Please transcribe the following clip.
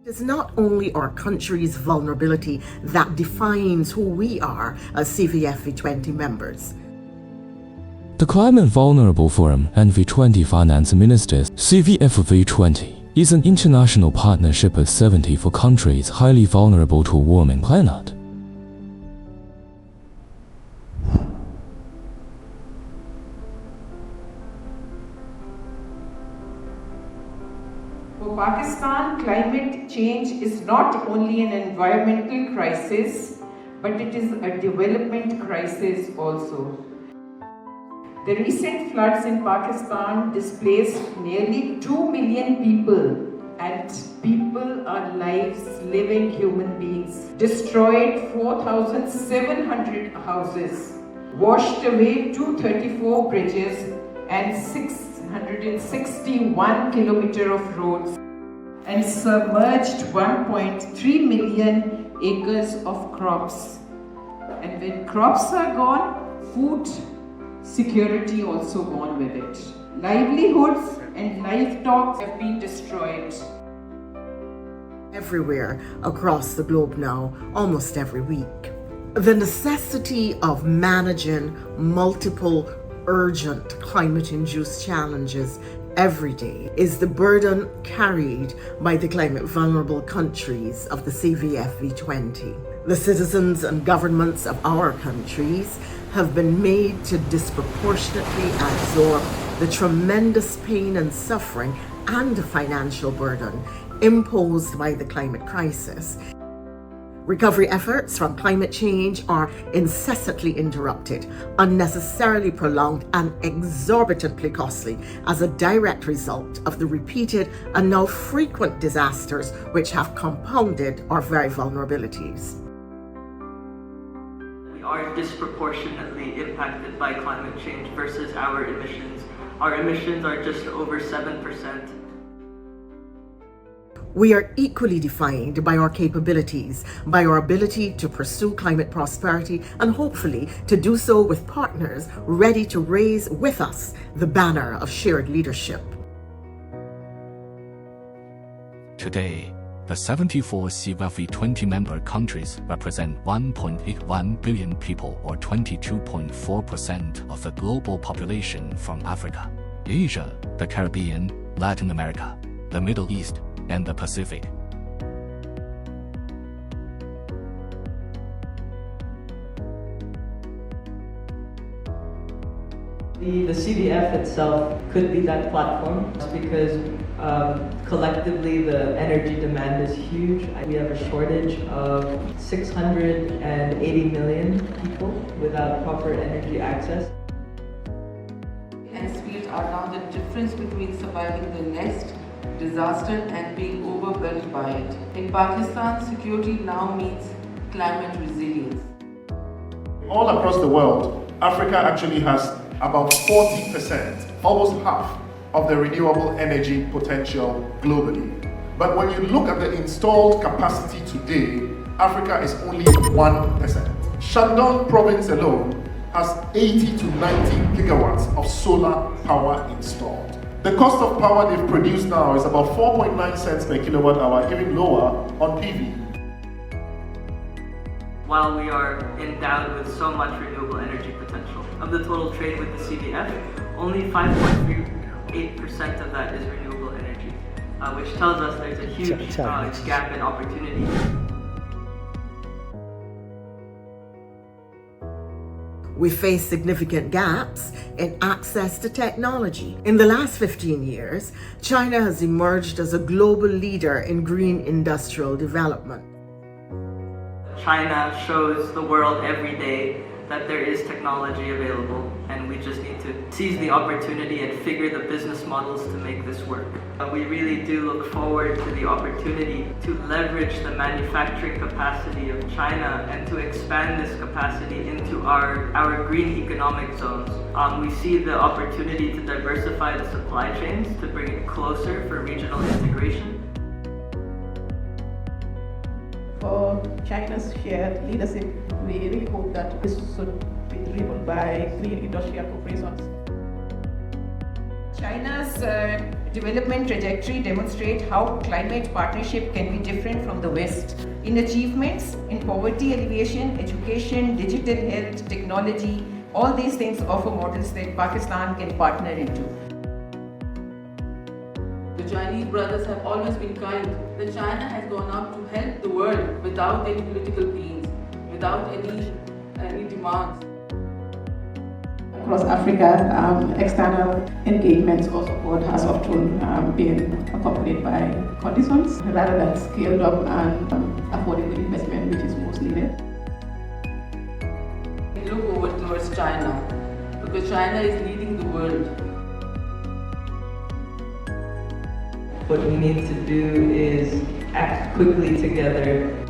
It's not only our country's vulnerability that defines who we are as CVF-V20 members. The Climate Vulnerable Forum and V20 Finance Ministers CVF-V20 is an international partnership of 74 countries highly vulnerable to a warming planet. For Pakistan, climate change is not only an environmental crisis, but it is a development crisis also. The recent floods in Pakistan displaced nearly 2 million people, and people are living human beings, destroyed 4,700 houses, washed away 234 bridges and 661 kilometers of roads, and submerged 1.3 million acres of crops. And when crops are gone, food security also gone with it. Livelihoods and livestock have been destroyed. Everywhere across the globe now, almost every week. The necessity of managing multiple urgent climate-induced challenges every day is the burden carried by the climate vulnerable countries of the CVF-V20. The citizens and governments of our countries have been made to disproportionately absorb the tremendous pain and suffering and financial burden imposed by the climate crisis. Recovery efforts from climate change are incessantly interrupted, unnecessarily prolonged, and exorbitantly costly as a direct result of the repeated and now frequent disasters which have compounded our very vulnerabilities. We are disproportionately impacted by climate change versus our emissions. Our emissions are just over 7%. We are equally defined by our capabilities, by our ability to pursue climate prosperity, and hopefully to do so with partners ready to raise with us the banner of shared leadership. Today, the 74 CVF-V20 member countries represent 1.81 billion people, or 22.4% of the global population, from Africa, Asia, the Caribbean, Latin America, the Middle East, and the Pacific. The CVF itself could be that platform because collectively the energy demand is huge. We have a shortage of 680 million people without proper energy access. Hence, fields are now the difference between surviving the next disaster and being overwhelmed by it. In Pakistan, security now means climate resilience. All across the world, Africa actually has about 40%, almost half, of the renewable energy potential globally. But when you look at the installed capacity today, Africa is only 1%. Shandong province alone has 80 to 90 gigawatts of solar power installed. The cost of power they've produced now is about 4.9 cents per kilowatt hour, even lower on PV. While we are endowed with so much renewable energy potential, of the total trade with the CVF, only 5.38% of that is renewable energy, which tells us there's a huge gap in opportunity. We face significant gaps in access to technology. In the last 15 years, China has emerged as a global leader in green industrial development. China shows the world every day that there is technology available, and we just need to seize the opportunity and figure the business models to make this work. We really do look forward to the opportunity to leverage the manufacturing capacity of China and to expand this capacity into our green economic zones. We see the opportunity to diversify the supply chains to bring it closer for regional integration. For China's shared leadership, we really hope that this should be driven by green industrial corporations. China's development trajectory demonstrate how climate partnership can be different from the West. In achievements, in poverty alleviation, education, digital health, technology, all these things offer models that Pakistan can partner into. The Chinese brothers have always been kind. The China has gone out to help the world without any political gains, without any demands. Across Africa, external engagements or support has often been accompanied by conditions rather than scaled up and affordable investment, which is most needed. We look over towards China because China is leading the world. What we need to do is act quickly together